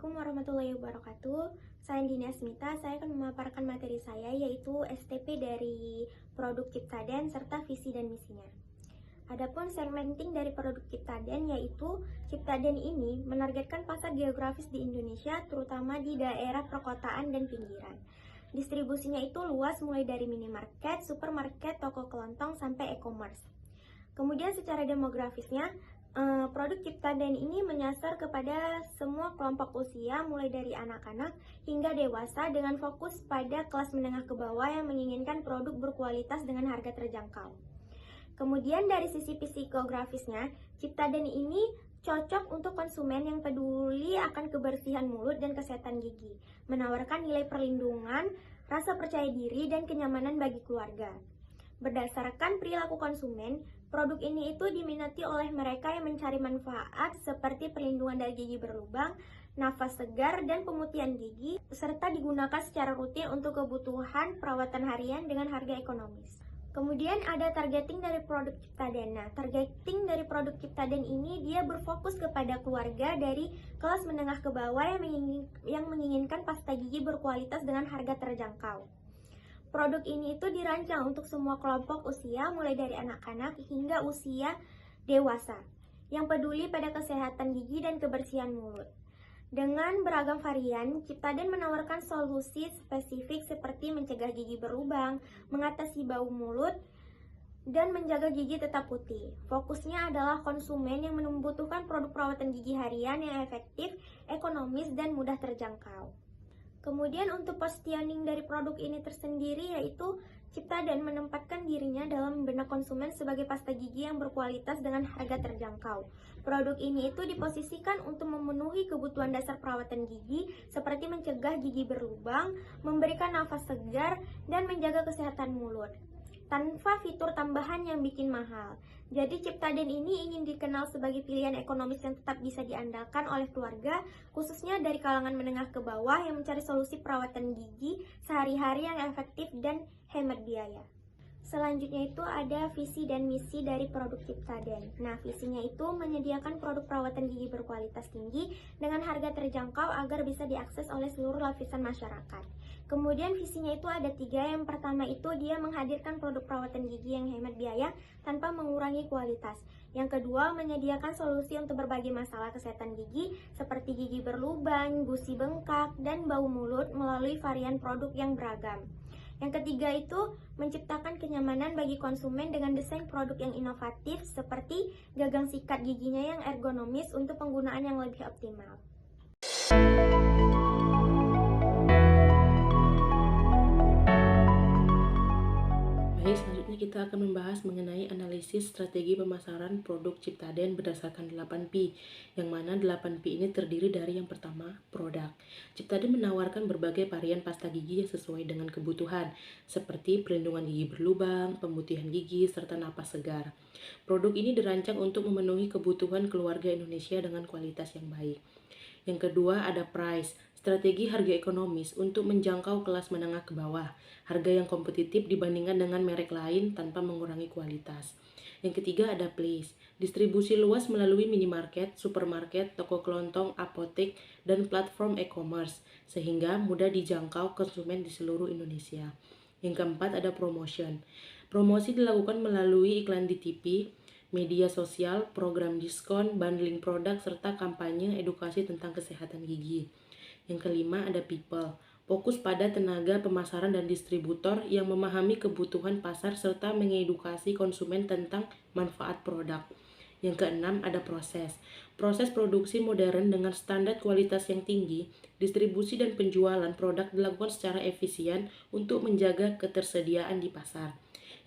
Assalamualaikum warahmatullahi wabarakatuh. Saya Dini Asmita, saya akan memaparkan materi saya yaitu STP dari produk Ciptaden serta visi dan misinya. Adapun segmenting dari produk Ciptaden yaitu Ciptaden ini menargetkan pasar geografis di Indonesia terutama di daerah perkotaan dan pinggiran. Distribusinya itu luas mulai dari minimarket, supermarket, toko kelontong sampai e-commerce. Kemudian secara demografisnya, produk Ciptaden ini menyasar kepada semua kelompok usia mulai dari anak-anak hingga dewasa dengan fokus pada kelas menengah ke bawah yang menginginkan produk berkualitas dengan harga terjangkau. Kemudian dari sisi psikografisnya, Ciptaden ini cocok untuk konsumen yang peduli akan kebersihan mulut dan kesehatan gigi, menawarkan nilai perlindungan, rasa percaya diri, dan kenyamanan bagi keluarga. Berdasarkan perilaku konsumen, produk ini itu diminati oleh mereka yang mencari manfaat seperti perlindungan dari gigi berlubang, nafas segar, dan pemutihan gigi, serta digunakan secara rutin untuk kebutuhan perawatan harian dengan harga ekonomis. Kemudian ada targeting dari produk Ciptaden. Nah, targeting dari produk Ciptaden ini dia berfokus kepada keluarga dari kelas menengah ke bawah yang menginginkan pasta gigi berkualitas dengan harga terjangkau. Produk ini itu dirancang untuk semua kelompok usia mulai dari anak-anak hingga usia dewasa yang peduli pada kesehatan gigi dan kebersihan mulut. Dengan beragam varian, Ciptaden menawarkan solusi spesifik seperti mencegah gigi berlubang, mengatasi bau mulut, dan menjaga gigi tetap putih. Fokusnya adalah konsumen yang membutuhkan produk perawatan gigi harian yang efektif, ekonomis, dan mudah terjangkau. Kemudian untuk positioning dari produk ini tersendiri yaitu Ciptaden menempatkan dirinya dalam benak konsumen sebagai pasta gigi yang berkualitas dengan harga terjangkau. Produk ini itu diposisikan untuk memenuhi kebutuhan dasar perawatan gigi seperti mencegah gigi berlubang, memberikan nafas segar, dan menjaga kesehatan mulut tanpa fitur tambahan yang bikin mahal. Jadi Ciptaden ini ingin dikenal sebagai pilihan ekonomis yang tetap bisa diandalkan oleh keluarga, khususnya dari kalangan menengah ke bawah yang mencari solusi perawatan gigi sehari-hari yang efektif dan hemat biaya. Selanjutnya itu ada visi dan misi dari produk Ciptaden. Nah, visinya itu menyediakan produk perawatan gigi berkualitas tinggi dengan harga terjangkau agar bisa diakses oleh seluruh lapisan masyarakat. Kemudian visinya itu ada 3. Yang pertama itu dia menghadirkan produk perawatan gigi yang hemat biaya tanpa mengurangi kualitas. Yang kedua, menyediakan solusi untuk berbagai masalah kesehatan gigi seperti gigi berlubang, gusi bengkak, dan bau mulut melalui varian produk yang beragam. Yang ketiga itu menciptakan kenyamanan bagi konsumen dengan desain produk yang inovatif seperti gagang sikat giginya yang ergonomis untuk penggunaan yang lebih optimal. Baik, selanjutnya kita akan membahas mengenai analisis strategi pemasaran produk Ciptaden berdasarkan 8P, yang mana 8P ini terdiri dari yang pertama, produk. Ciptaden menawarkan berbagai varian pasta gigi yang sesuai dengan kebutuhan, seperti perlindungan gigi berlubang, pemutihan gigi, serta napas segar. Produk ini dirancang untuk memenuhi kebutuhan keluarga Indonesia dengan kualitas yang baik. Yang kedua ada price, strategi harga ekonomis untuk menjangkau kelas menengah ke bawah, harga yang kompetitif dibandingkan dengan merek lain tanpa mengurangi kualitas. Yang ketiga ada place, distribusi luas melalui minimarket, supermarket, toko kelontong, apotek, dan platform e-commerce, sehingga mudah dijangkau konsumen di seluruh Indonesia. Yang keempat ada promotion, promosi dilakukan melalui iklan di TV, media sosial, program diskon, bundling produk, serta kampanye edukasi tentang kesehatan gigi. Yang kelima ada people, fokus pada tenaga pemasaran dan distributor yang memahami kebutuhan pasar serta mengedukasi konsumen tentang manfaat produk. Yang keenam ada proses produksi modern dengan standar kualitas yang tinggi, distribusi dan penjualan produk dilakukan secara efisien untuk menjaga ketersediaan di pasar.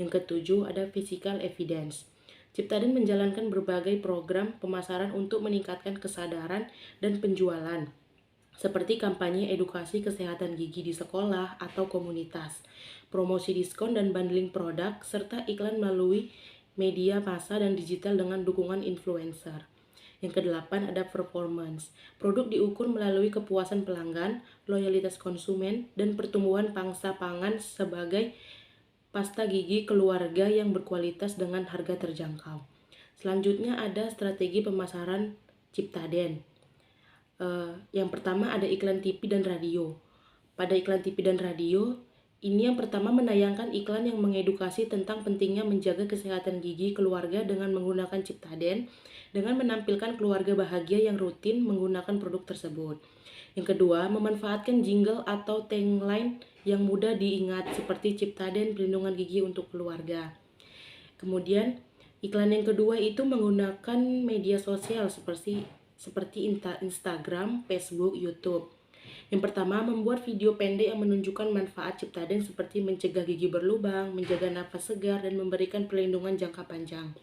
Yang ketujuh ada physical evidence. Ciptaden menjalankan berbagai program pemasaran untuk meningkatkan kesadaran dan penjualan, seperti kampanye edukasi kesehatan gigi di sekolah atau komunitas, promosi diskon dan bundling produk, serta iklan melalui media massa dan digital dengan dukungan influencer. Yang kedelapan ada performance. Produk diukur melalui kepuasan pelanggan, loyalitas konsumen, dan pertumbuhan pangsa pangan sebagai pasta gigi keluarga yang berkualitas dengan harga terjangkau. Selanjutnya ada strategi pemasaran Ciptaden. Yang pertama ada iklan TV dan radio. Pada iklan TV dan radio, ini yang pertama menayangkan iklan yang mengedukasi tentang pentingnya menjaga kesehatan gigi keluarga dengan menggunakan Ciptaden, dengan menampilkan keluarga bahagia yang rutin menggunakan produk tersebut. Yang kedua, memanfaatkan jingle atau tagline yang mudah diingat seperti Ciptaden Perlindungan Gigi untuk Keluarga. Kemudian, iklan yang kedua itu menggunakan media sosial seperti Instagram, Facebook, YouTube. Yang pertama, membuat video pendek yang menunjukkan manfaat Ciptaden seperti mencegah gigi berlubang, menjaga nafas segar, dan memberikan perlindungan jangka panjang.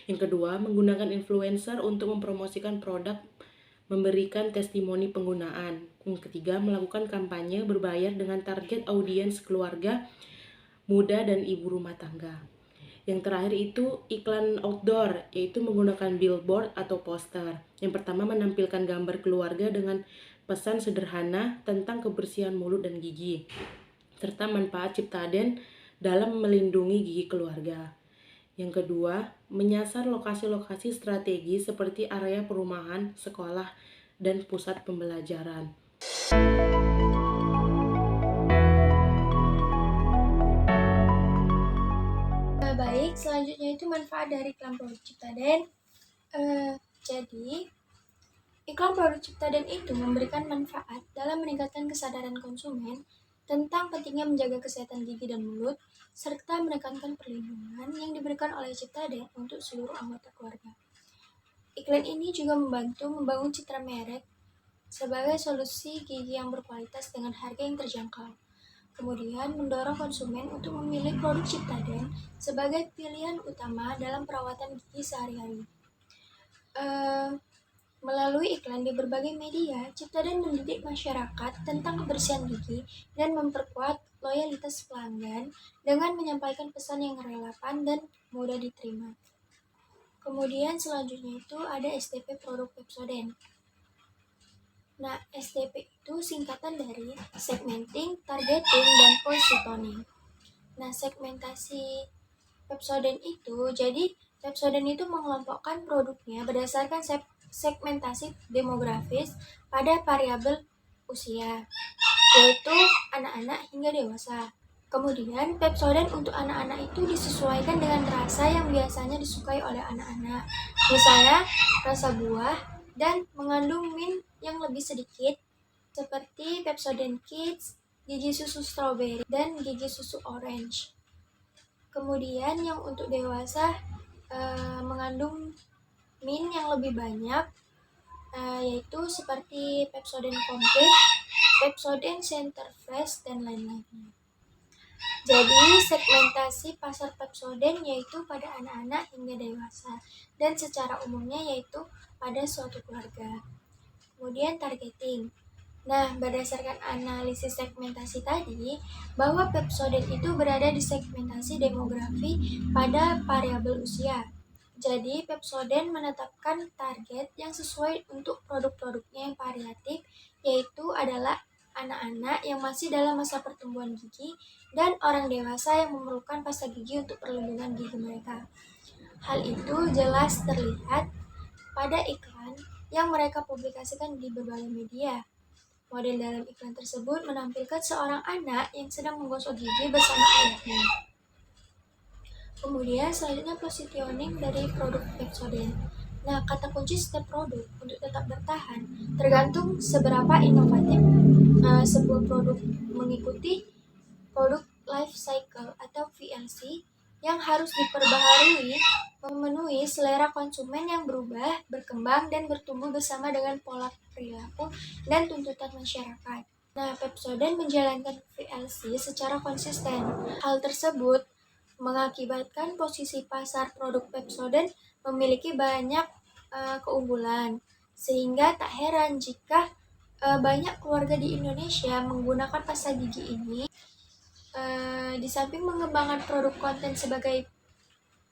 Yang kedua, menggunakan influencer untuk mempromosikan produk, memberikan testimoni penggunaan. Yang ketiga, melakukan kampanye berbayar dengan target audiens keluarga muda dan ibu rumah tangga. Yang terakhir itu iklan outdoor, yaitu menggunakan billboard atau poster. Yang pertama menampilkan gambar keluarga dengan pesan sederhana tentang kebersihan mulut dan gigi, serta manfaat Ciptaden dalam melindungi gigi keluarga. Yang kedua, menyasar lokasi-lokasi strategi seperti area perumahan, sekolah, dan pusat pembelajaran. Baik, selanjutnya itu manfaat dari iklan produk Ciptaden. Jadi, iklan produk Ciptaden itu memberikan manfaat dalam meningkatkan kesadaran konsumen tentang pentingnya menjaga kesehatan gigi dan mulut, serta menekankan perlindungan yang diberikan oleh Ciptaden untuk seluruh anggota keluarga. Iklan ini juga membantu membangun citra merek sebagai solusi gigi yang berkualitas dengan harga yang terjangkau. Kemudian mendorong konsumen untuk memilih produk Ciptaden sebagai pilihan utama dalam perawatan gigi sehari-hari. Melalui iklan di berbagai media, Ciptaden mendidik masyarakat tentang kebersihan gigi dan memperkuat loyalitas pelanggan dengan menyampaikan pesan yang relevan dan mudah diterima. Kemudian selanjutnya itu ada STP produk Pepsodent. Nah, STP itu singkatan dari segmenting, targeting, dan positioning. Nah, segmentasi Pepsodent itu, jadi Pepsodent itu mengelompokkan produknya berdasarkan segmentasi demografis pada variabel usia, yaitu anak-anak hingga dewasa. Kemudian, Pepsodent untuk anak-anak itu disesuaikan dengan rasa yang biasanya disukai oleh anak-anak. Misalnya, rasa buah dan mengandung mint yang lebih sedikit, seperti Pepsodent Kids, gigi susu strawberry, dan gigi susu orange. Kemudian yang untuk dewasa mengandung mint yang lebih banyak, yaitu seperti Pepsodent Complete, Pepsodent Center Fresh, dan lain-lainnya. Jadi, segmentasi pasar Pepsodent yaitu pada anak-anak hingga dewasa, dan secara umumnya yaitu pada suatu keluarga. Kemudian targeting. Nah, berdasarkan analisis segmentasi tadi, bahwa Pepsodent itu berada di segmentasi demografi pada variabel usia. Jadi, Pepsodent menetapkan target yang sesuai untuk produk-produknya yang variatif, yaitu adalah anak-anak yang masih dalam masa pertumbuhan gigi dan orang dewasa yang memerlukan pasta gigi untuk perlindungan gigi mereka. Hal itu jelas terlihat pada iklan yang mereka publikasikan di berbagai media. Model dalam iklan tersebut menampilkan seorang anak yang sedang menggosok gigi bersama ayahnya. Kemudian selanjutnya positioning dari produk Pepsodent. Nah, kata kunci setiap produk untuk tetap bertahan tergantung seberapa inovatif sebuah produk mengikuti produk life cycle atau VLC yang harus diperbaharui memenuhi selera konsumen yang berubah, berkembang, dan bertumbuh bersama dengan pola perilaku dan tuntutan masyarakat. Nah, Pepsodent menjalankan VLC secara konsisten. Hal tersebut mengakibatkan posisi pasar produk Pepsodent memiliki banyak keunggulan, sehingga tak heran jika banyak keluarga di Indonesia menggunakan pasta gigi ini. Di samping mengembangkan produk konten sebagai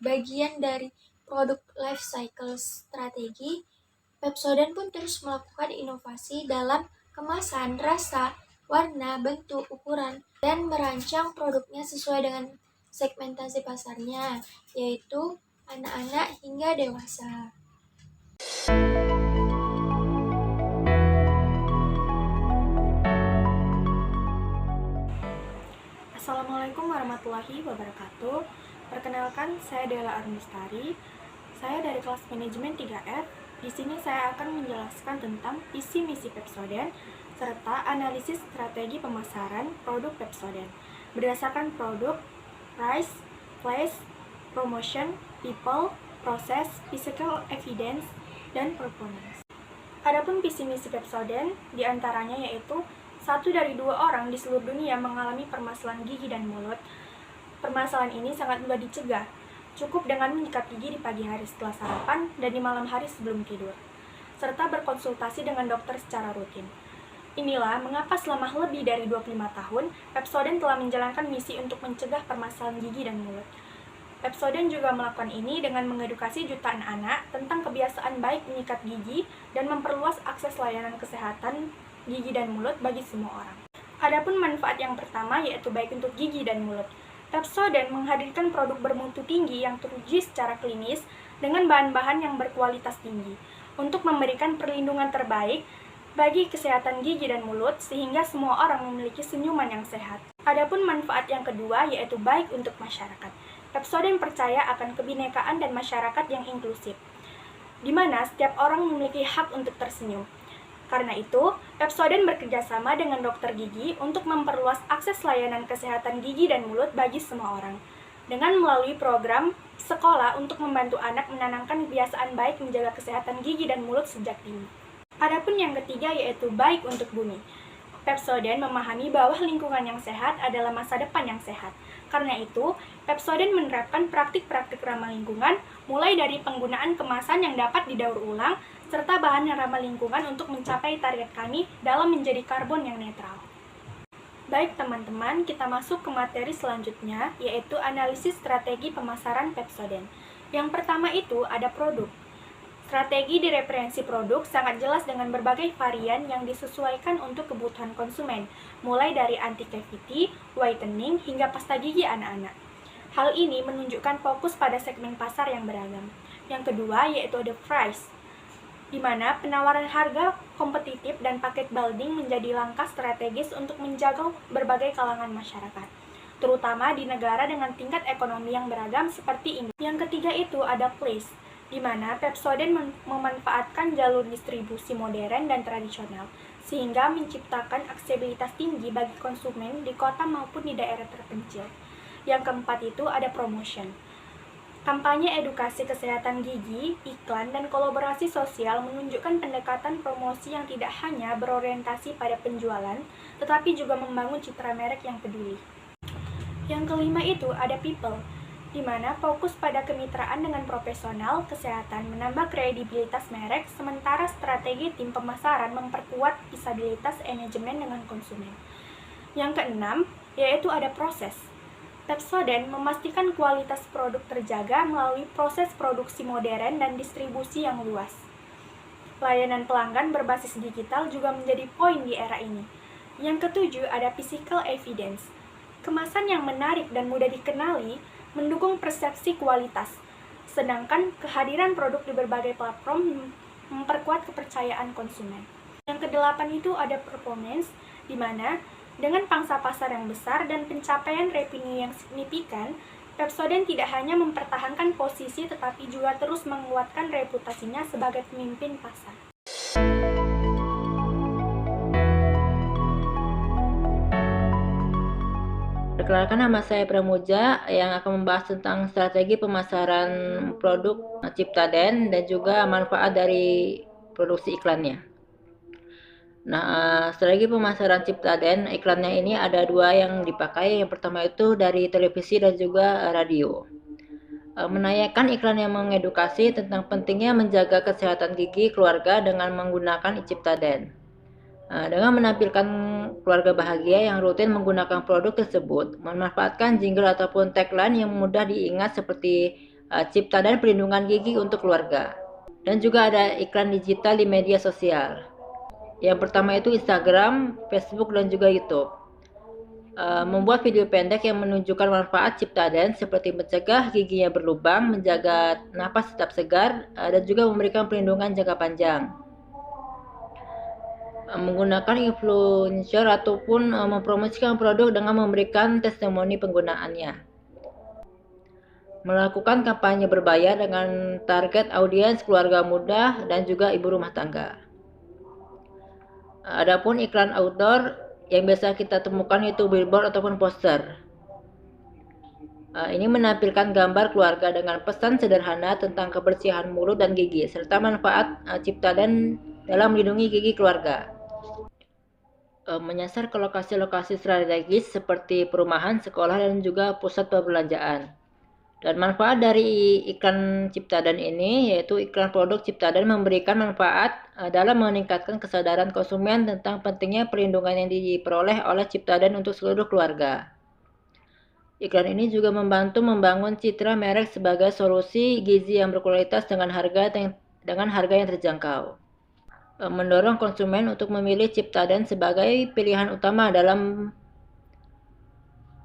bagian dari produk life cycle strategi, Pepsodent pun terus melakukan inovasi dalam kemasan, rasa, warna, bentuk, ukuran, dan merancang produknya sesuai dengan segmentasi pasarnya, yaitu anak-anak hingga dewasa. Assalamualaikum warahmatullahi wabarakatuh. Perkenalkan, saya Dela Armustari. Saya dari kelas manajemen 3F. Di sini saya akan menjelaskan tentang visi misi Pepsodent serta analisis strategi pemasaran produk Pepsodent berdasarkan produk, price, place, promotion, people, proses, physical evidence, dan performance. Adapun visi misi Pepsodent diantaranya yaitu 1 dari 2 orang di seluruh dunia mengalami permasalahan gigi dan mulut. Permasalahan ini sangat mudah dicegah, cukup dengan menyikat gigi di pagi hari setelah sarapan dan di malam hari sebelum tidur, serta berkonsultasi dengan dokter secara rutin. Inilah mengapa selama lebih dari 25 tahun, Pepsodent telah menjalankan misi untuk mencegah permasalahan gigi dan mulut. Pepsodent juga melakukan ini dengan mengedukasi jutaan anak tentang kebiasaan baik menyikat gigi dan memperluas akses layanan kesehatan gigi dan mulut bagi semua orang. Adapun manfaat yang pertama yaitu baik untuk gigi dan mulut. Pepsodent menghadirkan produk bermutu tinggi yang teruji secara klinis dengan bahan-bahan yang berkualitas tinggi untuk memberikan perlindungan terbaik bagi kesehatan gigi dan mulut sehingga semua orang memiliki senyuman yang sehat. Adapun manfaat yang kedua yaitu baik untuk masyarakat. Pepsodent percaya akan kebinekaan dan masyarakat yang inklusif, di mana setiap orang memiliki hak untuk tersenyum. Karena itu, Pepsodent bekerjasama dengan dokter gigi untuk memperluas akses layanan kesehatan gigi dan mulut bagi semua orang, dengan melalui program sekolah untuk membantu anak menanamkan kebiasaan baik menjaga kesehatan gigi dan mulut sejak dini. Adapun yang ketiga yaitu baik untuk bumi. Pepsodent memahami bahwa lingkungan yang sehat adalah masa depan yang sehat. Karena itu, Pepsodent menerapkan praktik-praktik ramah lingkungan, mulai dari penggunaan kemasan yang dapat didaur ulang, serta bahan yang ramah lingkungan untuk mencapai target kami dalam menjadi karbon yang netral. Baik teman-teman, kita masuk ke materi selanjutnya, yaitu analisis strategi pemasaran Pepsodent. Yang pertama itu ada produk. Strategi di referensi produk sangat jelas dengan berbagai varian yang disesuaikan untuk kebutuhan konsumen, mulai dari anti-cavity, whitening, hingga pasta gigi anak-anak. Hal ini menunjukkan fokus pada segmen pasar yang beragam. Yang kedua yaitu ada price, di mana penawaran harga kompetitif dan paket bundling menjadi langkah strategis untuk menjaga berbagai kalangan masyarakat, terutama di negara dengan tingkat ekonomi yang beragam seperti Indonesia. Yang ketiga itu ada place, di mana Pepsodent memanfaatkan jalur distribusi modern dan tradisional, sehingga menciptakan aksesibilitas tinggi bagi konsumen di kota maupun di daerah terpencil. Yang keempat itu ada promotion. Kampanye edukasi kesehatan gigi, iklan, dan kolaborasi sosial menunjukkan pendekatan promosi yang tidak hanya berorientasi pada penjualan, tetapi juga membangun citra merek yang peduli. Yang kelima itu ada people, di mana fokus pada kemitraan dengan profesional kesehatan menambah kredibilitas merek, sementara strategi tim pemasaran memperkuat visabilitas manajemen dengan konsumen. Yang keenam, yaitu ada proses. Pepsodent memastikan kualitas produk terjaga melalui proses produksi modern dan distribusi yang luas. Layanan pelanggan berbasis digital juga menjadi poin di era ini. Yang ketujuh ada physical evidence. Kemasan yang menarik dan mudah dikenali mendukung persepsi kualitas, sedangkan kehadiran produk di berbagai platform memperkuat kepercayaan konsumen. Yang kedelapan itu ada performance, di mana dengan pangsa pasar yang besar dan pencapaian revenue yang signifikan, Pepsodent tidak hanya mempertahankan posisi tetapi juga terus menguatkan reputasinya sebagai pemimpin pasar. Perkenalkan, nama saya Pramuja yang akan membahas tentang strategi pemasaran produk Ciptaden dan juga manfaat dari produksi iklannya. Nah, strategi pemasaran Ciptaden, iklannya ini ada dua yang dipakai. Yang pertama itu dari televisi dan juga radio. Menayangkan iklan yang mengedukasi tentang pentingnya menjaga kesehatan gigi keluarga dengan menggunakan Ciptaden. Dengan menampilkan keluarga bahagia yang rutin menggunakan produk tersebut, memanfaatkan jingle ataupun tagline yang mudah diingat seperti Ciptaden perlindungan gigi untuk keluarga. Dan juga ada iklan digital di media sosial. Yang pertama itu Instagram, Facebook, dan juga YouTube. Membuat video pendek yang menunjukkan manfaat Ciptaden seperti mencegah giginya berlubang, menjaga napas tetap segar, dan juga memberikan perlindungan jangka panjang. menggunakan influencer ataupun mempromosikan produk dengan memberikan testimoni penggunaannya. Melakukan kampanye berbayar dengan target audiens keluarga muda dan juga ibu rumah tangga. Adapun iklan outdoor yang biasa kita temukan itu billboard ataupun poster. Ini menampilkan gambar keluarga dengan pesan sederhana tentang kebersihan mulut dan gigi serta manfaat Ciptaden dalam melindungi gigi keluarga. Menyasar ke lokasi-lokasi strategis seperti perumahan, sekolah, dan juga pusat perbelanjaan. Dan manfaat dari iklan Ciptaden ini yaitu iklan produk Ciptaden memberikan manfaat dalam meningkatkan kesadaran konsumen tentang pentingnya perlindungan yang diperoleh oleh Ciptaden untuk seluruh keluarga. Iklan ini juga membantu membangun citra merek sebagai solusi gizi yang berkualitas dengan harga yang terjangkau. Mendorong konsumen untuk memilih Ciptaden sebagai pilihan utama dalam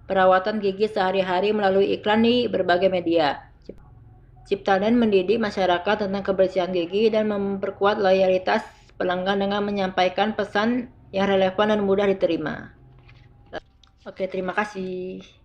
perawatan gigi sehari-hari melalui iklan di berbagai media. Ciptaden mendidik masyarakat tentang kebersihan gigi dan memperkuat loyalitas pelanggan dengan menyampaikan pesan yang relevan dan mudah diterima. Oke, terima kasih.